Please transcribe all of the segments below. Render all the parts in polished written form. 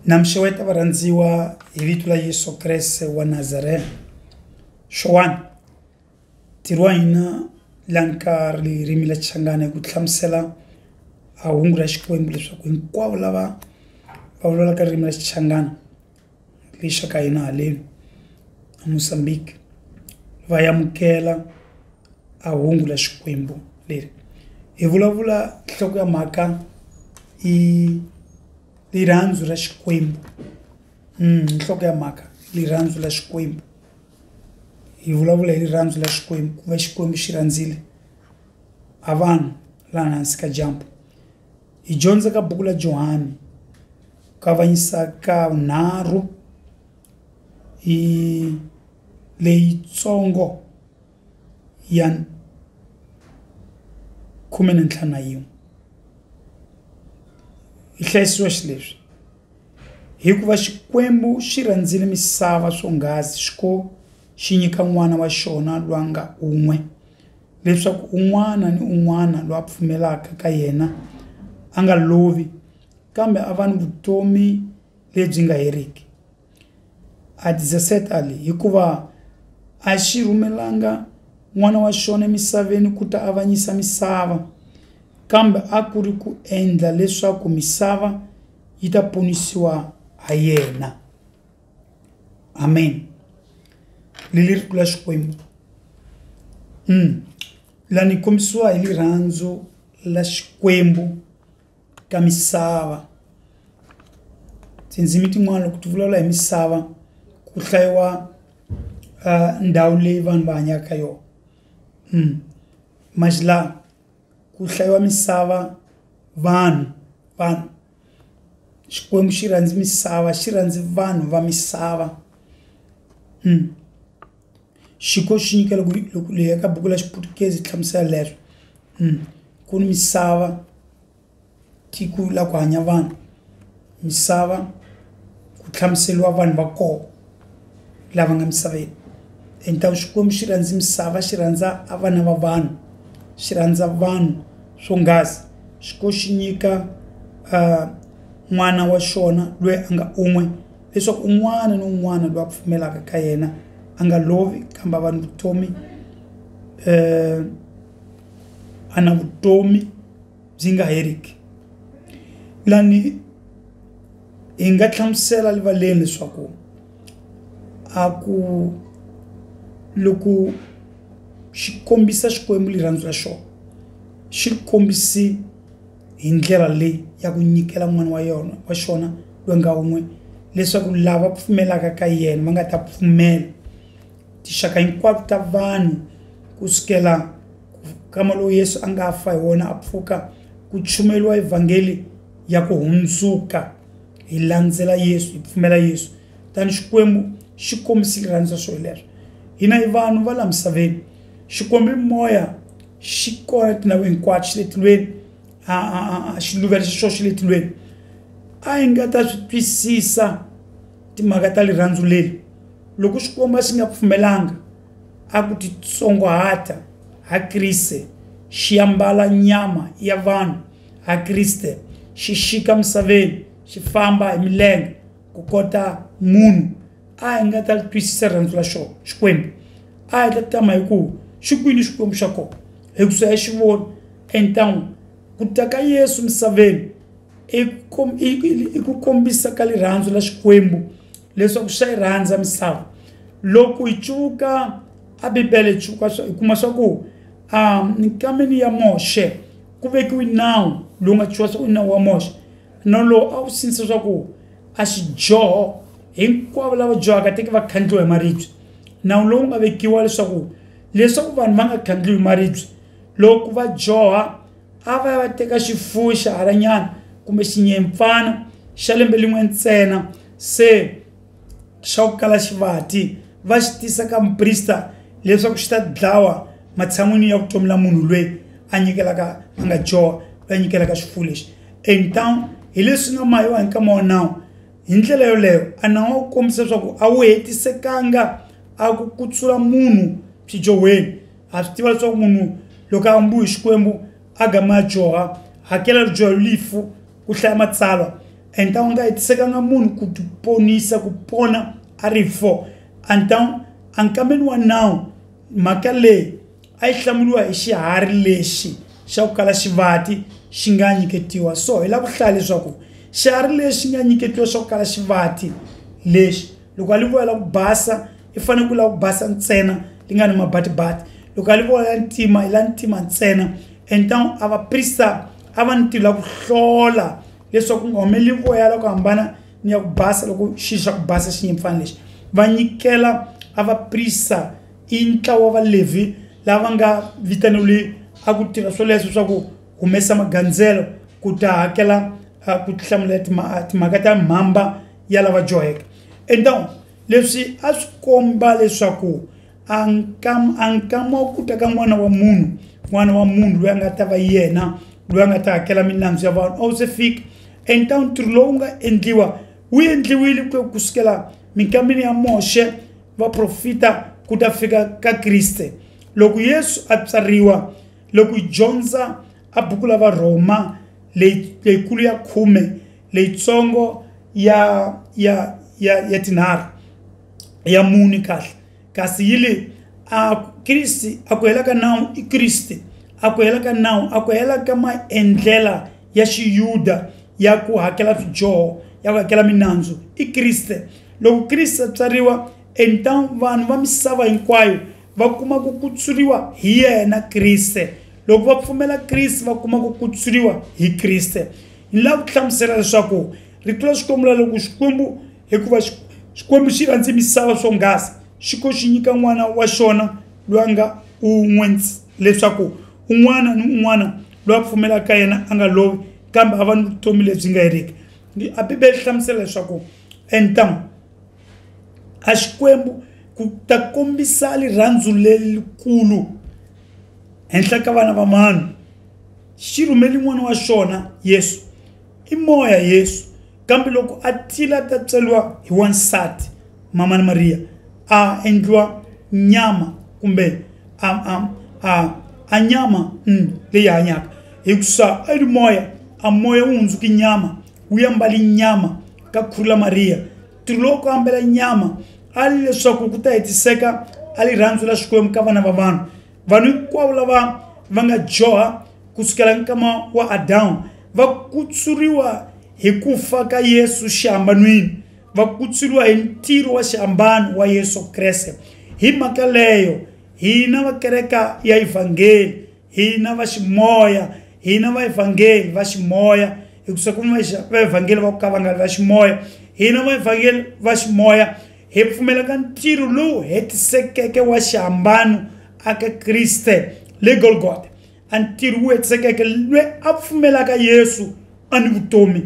Namsheweta varandziwa hi vito la Yesu Kreste wa Nazareth. Shwan tirwa hina lankar ririmi la Changana ku hlamusela a hungu ra Xikwembu leswaku hinkwavo lava va vulavulaka ririmi la Xichangana lexa ka hina haleni Mozambique va yamukela a hungu la Xikwembu leri. Hi vulavula nhloko ya mhaka i liranzu ra Xikwembu. Nhloko ya mhaka liranzu la Xikwembu. Hi vulavula hi liranzu la Xikwembu ku va Xikwembu xi rhandzile a vanhu laha hansi ka dyambu. Hi dyondza ka buku la Johani kavanyisa ka 3 hi leyitsongo ya 15. Hi hlayisiwa xileswi hikuva Xikwembu xi rhandzile misava swonghasi xiko xi nyika n'wana wa xona loyi a nga un'we leswaku un'wana ni un'wana loyi a pfumelaka ka yena a nga lovi kambe a va ni vutomi lebyi nga heriki. A tizesetali hikuva a xi rhumelanga n'wana wa xona emisaveni ku ta avanyisa misava kambe a ku ri ku endla leswaku misava yi ta ponisiwa ha yena. Amen. Lili ri la Xikwembu. Lani kombisiwa hi liranzu la Xikwembu ka misava. Tindzimi tin'wana loko ti vulavula hi misava ku hlayiwa ndhawu leyi vanhu va hanyaka ka yona. Majila ku hlayiwa misava vanhu. Xikwembu xi rhandzi misava, xi rhandzi vanhu va misava. Xiko xi nyikela loko leyi ka buku la Xiputukezi hlamusela leswo ku ni misava tiko la ku hanya vanhu. Misava ku hlamuseliwa vanhu va koho lava nga misaveni. Entawu Xikwembu xi rhandzi misava, xi rhandza a vana va vanhu, xi rhandza vanhu swonghasi. Xiko xi nyika n'wana wa xona loyi a nga un'we leswaku un'wana ni un'wana loyi a pfumelaka ka yena a nga lovi kambe a va ni vutomi a na vutomi byi nga heriki. Lani hi nga hlamusela rivaleni leswaku a ku loko xi kombisa Xikwembu liranzu ra xona xi kombisi hi ndlela leyi ya ku nyikela n'wana wa xona loyi nga un'we leswaku lava pfumelaka ka yena va nga ta pfumela. Tixaka hinkwato ta vanhu kusukela kama lowu Yesu a nga fa hi wona a pfuka ku chumeliwa evhangeli ya ku hundzuka hi landzela Yesu, hi pfumela Yesu. Tani Xikwembu xi kombisi liranzu ra xona leswo hina hi vanhu va la misaveni. Xikwembu i moya xi kona tindhawu hinkwato xi le tilweni xi luvela xo xi le tilweni. A hi nga ta swi twisisa timhaka ta liranzu leli loko Xikwembu xi nga pfumelanga a ku titsongohata ha Kriste xi ambala nyama ya vanhu ha Kriste xi xika misaveni xi famba hi milenge ku kota munhu. A hi nga ta twisisa rirhandzu la xona Xikwembu. A hi ta tama hi ku xi kwini Xikwembu xa kona hi ku swi ya xi vona entawu ku ta ka Yesu misaveni i ku kombisa ka liranzu la Xikwembu leswaku xa yi rhandza misava. Loko hi cuka a Bibele hi cuka hi kuma swa ku nkameni ya Moxe ku vekiwi nawu lowu nga chiwa swa nawu wa Moxe. Nawu lowu a wu sindzisa swa ku a xidyoho hinkwavo lava dyohaka teke va khandliwa hi maribye. Nawu lowu nga vekiwa leswaku vanhu va nga khandliwi hi maribye loko va dyoha a va ya va teka xifuwo xa halanyana kumbe xinyenyempfana xa lembe lin'we ntsena se xa ku kala xivati va xi tisa ka muprista leswaku xi ta dlawa matshan'wini ya vutomi la munhu loyi a nyikelaka a nga dyoha loyi a nyikelaka xifuwo lexi. Entawu hi leswi nga mahiwa hi nkama wa nawu. Hi ndlela yoleyo a nawu wu kombisa leswaku a wu hetisekanga a ku kutsula munhu swidyohweni. Ha swi tiva leswaku munhu loko a ambiwe hi Xikwembu a gama a dyoha hakela ridyoho lifu ku hlaya matsalwa então nga itseka munhu kuponisa kupona arifo então ankameni wa now mhaka leyi a yi hlamuriwa hi xiharhi lexi xa ku kala xivati xi nga nyiketiwa so hi lava ku hlaya leswaku xiharhi lexi nga nyiketiwa xa ku kala xivati lexi loko a li voya la ku basa i fanele ku la ku basa ntsena li nga ni mabatibati loko a li voya ya ntima i la ntima ntsena então a vaprista a va ni tilo la ku hlola leswaku ku nga humeli voya la ku hambana ni ya ku basa loko xilo xa ku basa xi nyimpfana lexi va nyikela a vaprista i ntlawa wa valevi lava nga vitaniwile a ku tirha swoleswo swa ku humesa magandzelo ku ta hakela ku hlamula timhaka ta mhamba ya lava dyoheke então leswi a swi komba leswaku ankama wa ku ta ka n'wana wa munhu loyi a nga ta va yena loyi a nga ta hakela minandzu ya vanhu a wu se fika então ntirho lowu nga endliwa wu endliwile kusukela minkambini ya Moshe vaprofita ku ta fika ka Kriste loko Yesu a tsariwa loko hi dyondza a buku la Varoma leyikulu ya 10 leyitsongo ya tinharhu ya muni kahle kasi yile a Kristi a ku hela ka nawu i Kristi a ku hela ka nawu a ku hela ka maendlela ya xiyuda ya ku hakela swidyoho ya ku hakela minandzu i Kriste loko Kristi a tsariwa então vanhu va misava hinkwayo va kuma ku kutsuriwa hi yena Kriste loko va pfumela Kriste va kuma ku kutsuriwa hi Kriste hi lava ku hlamusela leswaku rito la Xikwembu loko Xikwembu hikuva Xikwembu xi rhandzi misava swonghasi xi ko xi nyika n'wana wa xona loyi a nga un'we leswaku un'wana ni un'wana loyi a pfumelaka yena a nga lovi kambe a va ni vutomi lebyi nga heriki a Bibele hlamusela leswaku então a Xikwembu ku ta kombisa rirhandzu lelikulu henhla ka vana va manu xi rhumeli n'wana wa xona Yesu i moya Yesu kambe loko a tila ta tseliwa hi wansati mama ni Maria a endliwa nyama kumbe a nyama leyi hanyaka hikusa a ri moya a moya wu hundzuki nyama wu ya mbali nyama ka khurula Maria tiro loko ambela nyama ali leswaku ku ta hetiseka ali rhandzu la Xikwembu ka vana va vanhu hinkwavo lava va nga dyoha kusukela nkama wa Adamu va kutsuriwa hi ku fa ka Yesu xihambanweni va kutsuriwa hi ntirho wa xihambano wa Yesu Kreste hi mhaka leyo hina va kereka ya evangeli hina va ximoya hina va evangeli va ximoya hikusa ku va evangeli va ku ka va nga va ximoya hina va evangeli va ximoya hi pfumela ka ntirho lowu hetisekeke wa xihambano aka Kriste le Golgotha a ntirho wu hetisekeke loyi a pfumelaka Yesu ani vutomi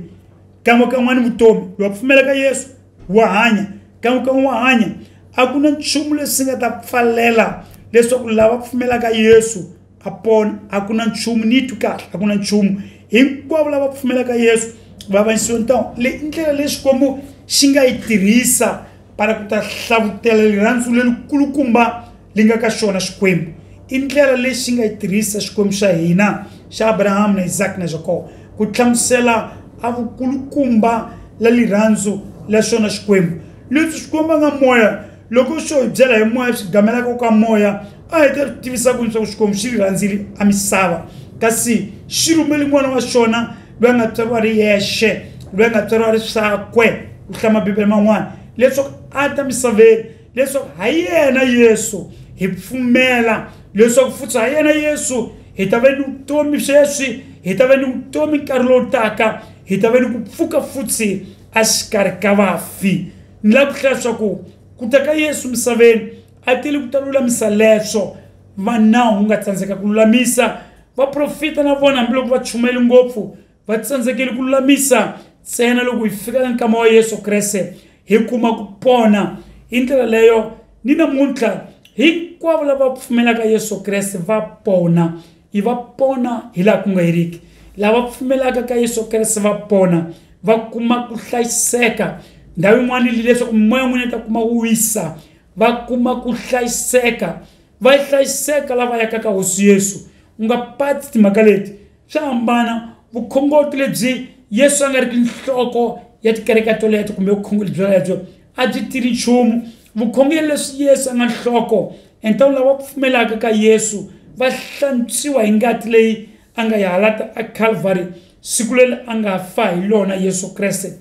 kamwe kan'wana vutomi loyi a pfumelaka Yesu wa hanya kamwe kan'we wa hanya a ku na nchumu leswi nga ta pfalela leswaku lava pfumelaka Yesu a pona a ku na nchumu ni tu kahle a ku na nchumu hinkwavo lava pfumelaka Yesu va vanisiwa então le ndlela leyi Xikwembu xi nga yi tirhisa para ku ta hlavutela rirhandzu lelikulukumba li nga ka xona Xikwembu i ndlela leyi xi nga yi tirhisa Xikwembu xa hina xa Abrahamu na Isaac na Jacob ku hlamusela a vukulukumba la rirhandzu la xona Xikwembu leswi Xikwembu nga moya loko xo hi byela hi moya swi gamelaka ka moya a hi ta tivisa ku leswaku Xikwembu xi rhandzile a misava kasi xi rhumeli n'wana wa xona loyi a nga tsariwa ri yexe loyi a nga tsariwa ri swakwe ku hlama Bibele man'wana leswaku a ta misaveni leswaku ha yena Yesu hi pfumela leswaku futhi ha yena Yesu hi ta va ni vutomi sweswi hi ta va ni vutomi nkarhi lowu taka hi ta va ni ku pfuka futhi a xikarhi ka vafi ni lava ku hlaya leswaku ku ta ka Yesu misaveni a tile ku ta lulamisa leswo va nawu nga tsandzeka ku lulamisa vaprofita na vona hambiloko va chumele ngopfu va tsandzekile ku lulamisa ntsena loko hi fika ka nkama wa Yesu Kreste hi kuma ku pona hi ndlela leyo ni namuntlha hinkwavo lava pfumelaka Yesu Kreste va pona hi va pona hi laha ku nga heriki lava pfumelaka ka Yesu Kreste va pona va kuma ku hlayiseka ndhawu yin'wana leswaku moya n'wini ta kuma ku wisa va kuma ku hlayiseka va hlayiseka lava yaka ka hosi Yesu u nga pati timhaka leti swa hambana vukhongoti lebyi Yesu a nga ri nhloko ya tikereke toleto kumbe vukhongeri byoleto a byi tiri nchumu. Vukhongeri leswi Yesu a nga nhloko enta lava pfumelaka ka Yesu va hlantswiwa hi ngati leyi a nga ya halata a Calvary siku leri a nga fa hi lona Yesu Kreste,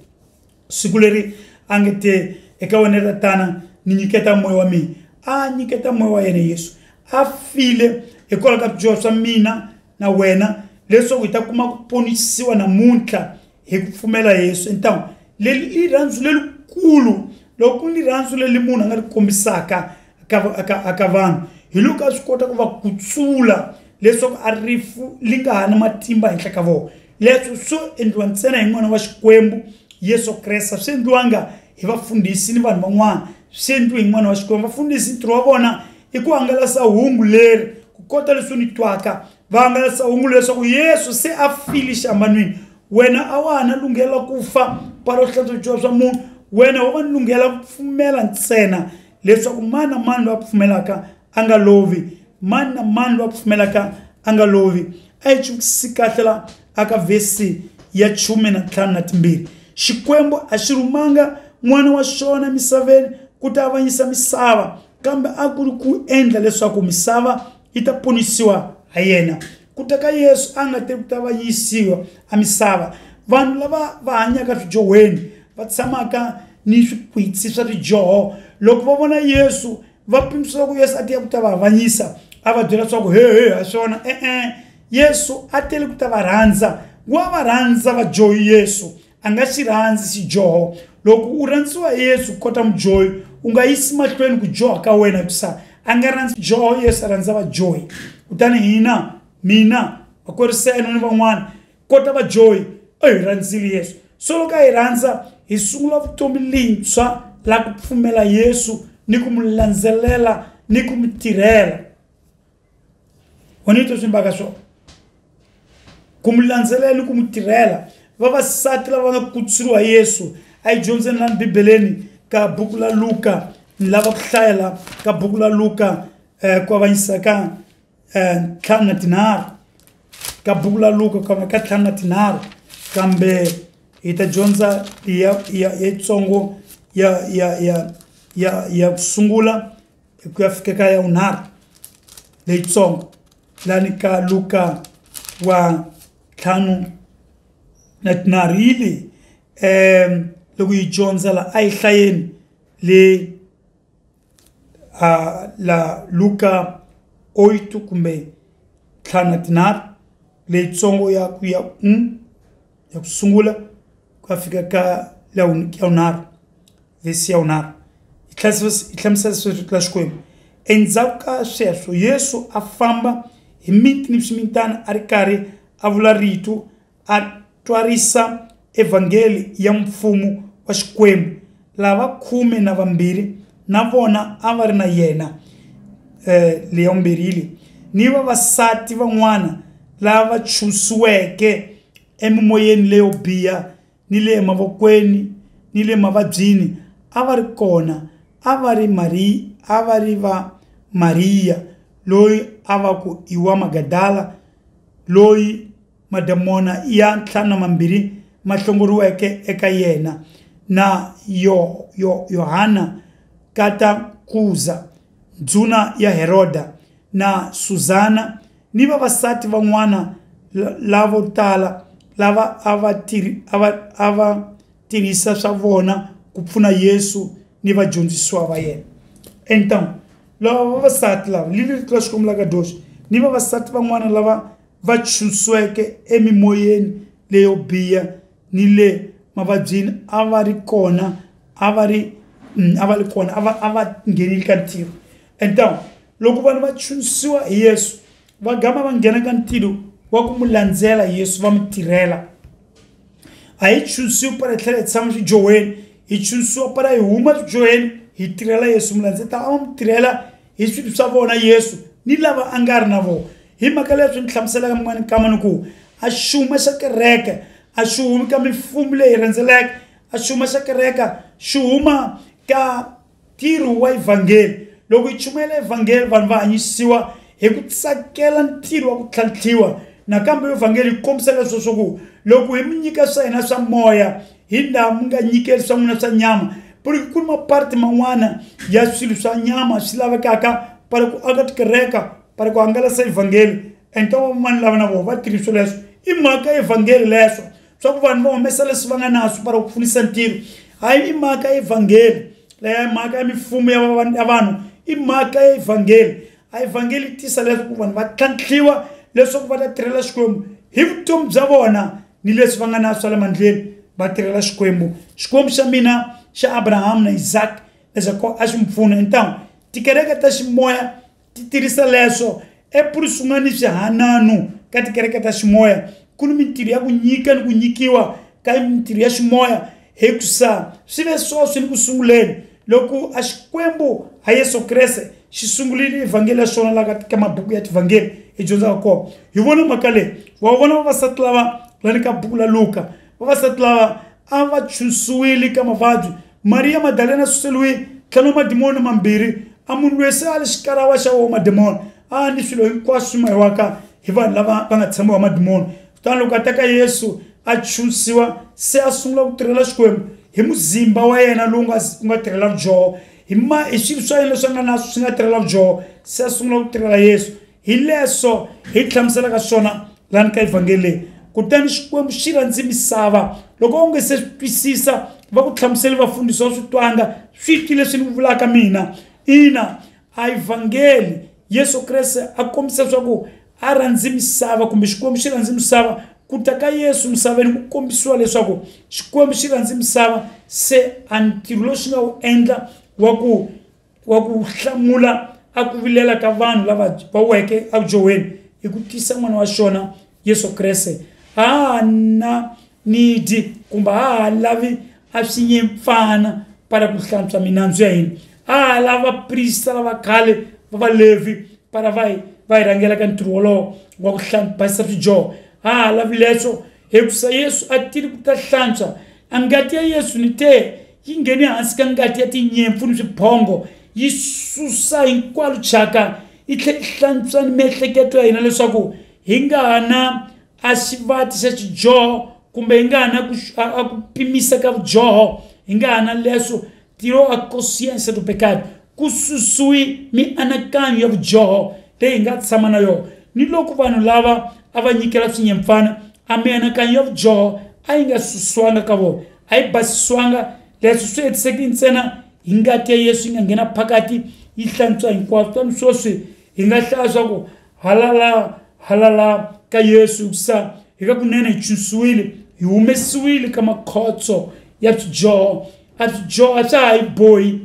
siku leri a nge te eka wena tatana ni nyiketa moya wa mina, a nyiketa moya wa yena Yesu a file hikwalaho ka byoho swa mina na wena leswaku hi ta kuma ku ponisiwa namuntlha hi ku pfumela Yesu. Enta leli i rhandzu lelikulu loko ni rhandzu leli munhu a nga ri kombisaka aka vanhu hi loko a swi kota ku va kutsula leswaku a rifu li nga ha na matimba henhla ka vona. Leswi swo endliwa ntsena hi n'wana wa Xikwembu Yesu Kreste, swi endliwanga hi vafundhisi ni vanhu van'wana, swi endliwe hi n'wana wa Xikwembu. Vafundhisi ntirho wa vona i ku hangalasa hungu leri ku kota leswi ni twaka va hangalasa hungu leswaku Yesu se a file xihambanweni. Wena a wa ha na lunghela ku fa para u hlantswa byoho swa munhu, wena wa va ni lunghela ku pfumela ntsena leswaku mani na mani loyi a pfumelaka a nga lovi, mani na mani loyi a pfumelaka a nga lovi. A hi cuvukisi kahle la aka vhesi ya 15:2. Xikwembu a xi rumanga n'wana wa xona misaveni ku ta avanyisa misava, kambe a ku ri ku endla leswaku misava yi ta ponisiwa ha yena. Ku ta ka Yesu a nga te ku ta avanyisiwa a misava. Vanhu lava va hanyaka swidyohweni va tshamaka ni swikwitsi swa tidyoho, loko va vona Yesu va pimisela ku Yesu a tiya ku ta va avanyisa, a va byela leswaku he ha swona Yesu a tele ku ta va rhandza, wa va rhandza vadyohi. Yesu a nga xi rhandzi xidyoho. Loko u rhandziwa Yesu kota mudyohi u nga yisi mahlweni ku dyoha ka wena hikusa a nga rhandzi dyoho, Yesu a rhandza vadyohi. Kutani mina vakoriseno ni van'wana kota vadyohi a hi rhandzile Yesu. So loko a hi rhandza hi sungula vutomi lintshwa la ku pfumela Yesu ni ku mu landzelela ni ku mu tirhela. Wena swi mbaka swona ku mu landzelela ni ku mu tirhela. Vavasati lava nga kutsuriwa Yesu a hi dyondzeni la Bibeleni ka buku la Luka, ni lava ku hlayela ka buku la Luka ku avanyisa ka 5:3, ka buku la Luka ka 5:3, kambe hi ta dyondza ya tsongo ya ku sungula ku ya fika ka ya unharhu leyitsongo lani ka Luka wa 5:3 ili loko yi dyondza la a yi hlayeni le la Luka 8 kumbe 5:3 leyitsongo ya ku sungula ku fika ka ya unharhu vhesi ya unharhu. Yi hlamusela sweswo ka Xikwembu. Endzhaku ka sweswo Yesu a famba hi miti ni swimitana a ri karhi a vula rito, a twarisa evhangeli ya mfumo wa Xikwembu. Lava 12 na vona a va ri na yena leya vumbirhi ni vavasati van'wana lava chusiweke emimoyeni leyo biha ni le mavokweni ni le mavabyini a va ri kona. A va ri va Mariya loyi a va ku i wa Magadala, loyi madamona ya 5 ma hlongoriweke eka yena, na Yohana kata Kuza, ndzuna ya Heroda, na Suzana ni vavasati van'wana lavo tala lava a va tirhisa swa vona ku pfuna Yesu ni vadyondzisiwa va yena. Então lava vavasati lava lili tla Xikwembu la ka doxa ni vavasati van'wana lava va chusiweke emimoyeni leyo biha ni le mavabyini a va ri kona, a va nghenile ka ntirho. Então loko vanhu va chusiwa hi Yesu va gama va nghena ka ntirho wa ku mu landzela Yesu va mu tirhela. A hi chusiwi para hi tlhela hi tshama swidyohweni, hi chusiwa para hi huma swidyohweni hi tirhela Yesu mu landzela. A va mu tirhela hi swilo swa vona Yesu ni lava a nga ri na vona. Hi mhaka leswi ni hlamuselaka min'wana kama ni ku a xuma xa kereke a xi humi ka mifumo leyi rhendzeleke, a xuma xa kereke xi huma ka ntirho wa evhangeli. Loko hi chumela evhangeli vanhu va hanyisiwa hi ku tsakela ntirho wa ku tlhantlhiwa nakambe evangeli kombisa leswo swo loko hi minyika swa hina swa moya hi na munga nyikeli swa n'wina swa nyama puri ku ma part man'wana ya swilo swa nyama swi lavekaka para ku aka tikereka para ku hangalasa evangeli ento mani lava na vo va tirhiswa leswo i mhaka evangeli leswo swa ku vanhu va humesa leswi va nga naswo para ku pfunisa ntirho hayi i mhaka evangeli leya mhaka ya mifumo ya vanhu i mhaka evangeli a evangeli tisa leswaku vanhu va tlhantlhiwa leswaku va ta tirhela xikwembu hi vutomi bya vona ni leswi va nga na swa le mandleni va tirhela xikwembu xa mina xa Abraham na Isaac leswaku a xi mpfuna entangu tikereke ta ximoya ti tirhisa leswo epuri swin'wana swihanano ka tikereke ta ximoya ku ni mintirho ya ku nyika ni ku nyikiwa ka mintirho ya ximoya hi ku sa swi ve sweswo ni ku sunguleni loko a xikwembu ha Yesu Kreste xi sungulile evangeli ya xona laha ka mabuku ya tivangeli hi dyondzaka kona hi vona mhaka leyi wa vona vavasati lava lani ka buku la Luka vavasati lava a va chusiwile ka mavabyi Maria Magdalena suseliwe tlhelo madimoni mambirhi a munhu loyi se a le xikarawa xa wo madimoni a ni swilo hinkwaswo swi mahiwaka hi vanhu lava va nga tshamiwa madimoni kutani loko a teka Yesu a chusiwa se a sungula ku tirhela xikwembu hi muzimba wa yena lowu nga tirhela vudyoho hi swilo swa yena leswi nga naswo swi nga tirhela vudyoho se a sungula ku tirhela Yesu hi leswo hi hlamuselaka swona lani ka evangeli leyi kutani xikwembu xi rhandzi misava loko u nge se twisisa va ku hlamuseli vafundhisi wa switwanga swi tile leswi ni vulaka mina ina a evangeli Yesu Kreste a kombisa swa ku a rhandzi misava kumbe xikwembu xi rhandzi misava ku ta ka Yesu misaveni ku kombisiwa leswaku xikwembu xi rhandzi misava se a ntirho lowu xi nga wu endla wa ku hlamula a ku vilela ka vanhu lava va weke a vudyoweni hi ku tisa n'wana wa xona Yesu Kreste na nidi kumbe lavi a swi nyempfana para ku hlantswa minandzu ya hina lava prista lava khale va valevi para va hi rhangela ka ntirho wolowo wa ku basisa swidyoho lavi leswo hi ku sa Yesu a tili ku ta hlantswa a ngati ya Yesu ni te yi ngheni hansi ka ngati ya tinyimpfu ni swiphongo yi susa hinkwalo thyaka yi tlhela yi hlantswa ni miehleketo ya hina leswaku hi nga ha na a xivati xa xidyoho kumbe hi nga ha na ku pimisa ka vudyoho hi nga ha na leswo tiro a consciência do pecado ku susiwi mianakanyo ya vudyoho leyi hi nga tshama na yona ni loko vanhu lava a va nyikela swinyimpfana a mianakanyo ya vudyoho a yi nga susiwanga ka vona a yi basisiwanga leswi swi hetiseki ntsena hi ngati ya Yesu yi nga nghena phakati yi hlantswa hinkwaswo tani sweswi hi nga hlaya swa ku halala ka Yesu kusa hi ka kunene hi chusiwile hi humesiwile ka makhotso ya swidyoho a swidyoho a swa ha hi bohi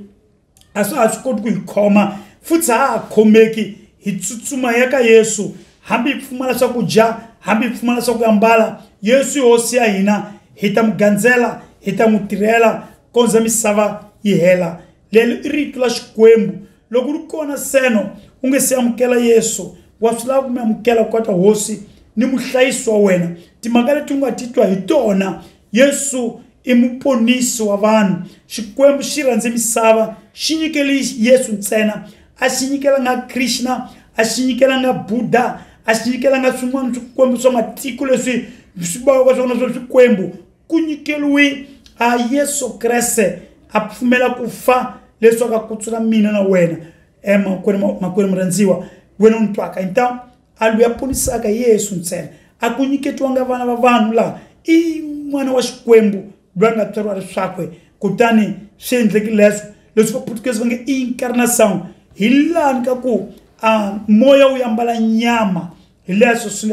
a swa ha swi koti ku hi khoma futhi ha khomeki hi tsutsuma ya ka Yesu hambi hi pfumala swakudya hambi hi pfumala swa ku ambala Yesu i hosi ya hina hi ta mu gandzela hi ta mu tirhela kondza misava yi hela lelo i rito la xikwembu loko ri kona seno u nge se amukela Yesu wa swi lava ku mi amukela ku ta hosi ni muhlayisi wa wena timhaka leti u nga titwa hi tona Yesu i muponisi wa vanhu xikwembu xi rhandze misava xi nyikele Yesu ntsena a xi nyikelanga Krishna a xi nyikelanga Buddha a xi nyikelanga swin'wana swikwembu swa matiko leswi swi vaka swona swa swikwembu ku nyikeliwi a Yesu Kreste a pfumela ku fa leswaku a kutsula mina na wena makwenu murhandziwa wena u twaka então a loyi a ponisaka Yesu ntsena a ku nyiketiwanga vana va vanhu laha i n'wana wa xikwembu loyi a nga tswariwa riswakwe kutani swi endlekile leswi va Portuguese va nge incarnação hi lani ka ku moya wu ambala nyama hi leswo swi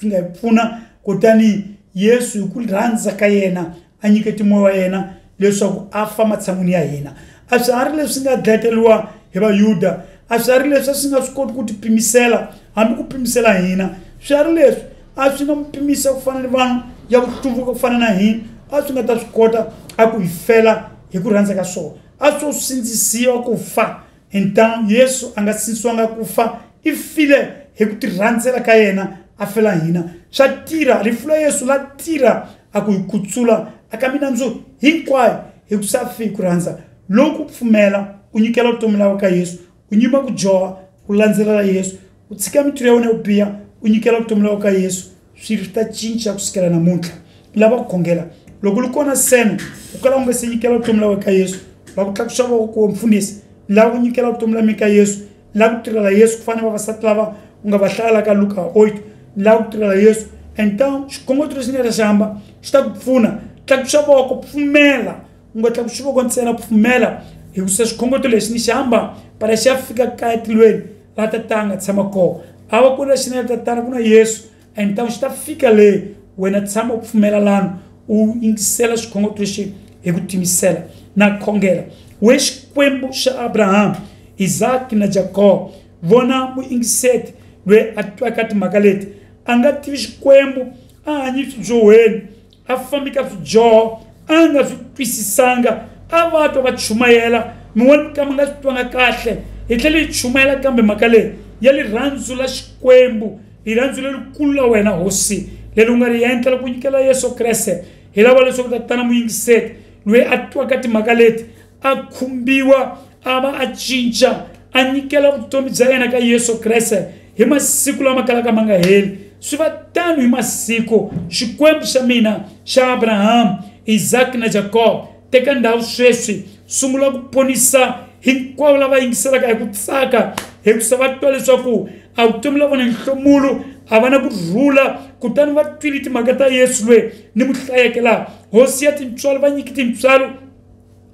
nga hi pfuna kutani Yesu hi ku rhandza ka yena a nyiketi moya wa yena leswaku a fa matshan'wini ya hina a swi hari leswi nga dleteliwa hi vayuda a swi hari leswi swi nga swi koti ku tipimisela hambi ku pimisela hina swi hari leswi a swi nga mpimisa ku fana ni vanhu ya ku hluvuka ku fana na hina a swi nga ta swi kota a ku hi fela hi ku rhandza ka swona a swo sindzisiwa ku fa então Yesu a nga sindzisiwanga ku fa i file hi ku tirhandzela ka yena a fela hina swa tirha rifu la Yesu la tirha a ku hi kutsula aka minandzu hinkwayo hi ku safi ku rhandza loko pfumela u nyikela vutomi lawa ka Yesu u nyima ku dyoha u landzelela Yesu u tshika mitirho ya wena yo biha u nyikela vutomi lawa ka Yesu swilo ta cinca kusukela namuntlha lava ku khongela loko lu kona seno u kala u nga se nyikela vutomi la wena ka Yesu la ku tlakusa voko mfundhisi la ku nyikela vutomi la mina ka Yesu la ku tirhela Yesu ku fana vavasati lava u nga va hlala ka Luka 8 la ku tirhela Yesu então xikhongotelo lexi nga ta hamba xi ta ku pfuna tlakusa voko pfumela u nga tlakusi voko ntsena pfumela hi ku se xikhongotelo lexi ni xi hamba para xi ya fika kaya tilweni la tatanga tshama kona a va ku na xi na tatana ku na Yesu então xi ta fika le wena tshama u pfumela lana u ingisela xikhongotelo lexi hi ku timisela na khongela we xikwembu xa Abraham Isaac na Jacob vona muingiseti lwe a twaka timhaka leti a nga tivi xikwembu a hanyi swidyohweni a fambi ka swidyoho a nga swi twisisanga a va twa va chumayela min'wana mikama nga swi twanga kahle hi tlhela hi chumayela kambe mhaka leyi ya rirhandzu la xikwembu rirhandzu lerikulu la wena hosi leri u nga ri endla loko u nyikela Yesu Kreste hi lava leswaku tatana muyingiseti loyi a twaka timhaka leti a khumbiwa a va a cinca a nyikela vutomi bya yena ka Yesu Kreste hi masiku lama kalaka ma nga heli swi va tano hi masiku xikwembu xa mina xa Abraham Isaac na Jacob teka ndhawu sweswi sungula ku ponisa hinkwavo lava yingiselaka hi ku tsaka hi ku se va twa leswaku a vutomi la vona nhlomulo a va na kurhula kutani va twile timhaka ta Yesu loyi ni muhlayekela hosi ya tintswalo va nyiki tintswalo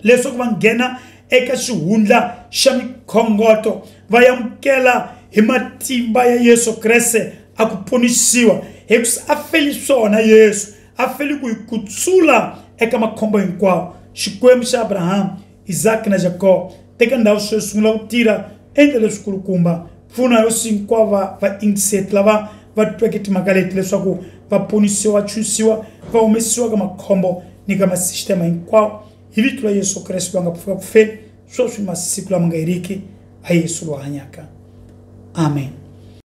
leswaku va nghena eka xihundla xa mikhongoto va yamukela hi matimba ya Yesu Kreste a ku ponisiwa hi ku a feli swona Yesu a feli ku hi kutsula eka makhombo hinkwawo xikwembu xa Abraham Isaac na Jacob teka ndhawu sweswi sungula ku tirha endla leswikulukumba pfuna hosi hinkwavo va ingiseti lava va tweke timhaka leti leswaku va ponisiwa va chusiwa va humesiwa ka makhombo ni ka masisitema hinkwawo hi vito la Yesu Kreste va nga pfuka ku feni sweswi masiku lama nga heriki a Yesu lo hanyaka amen.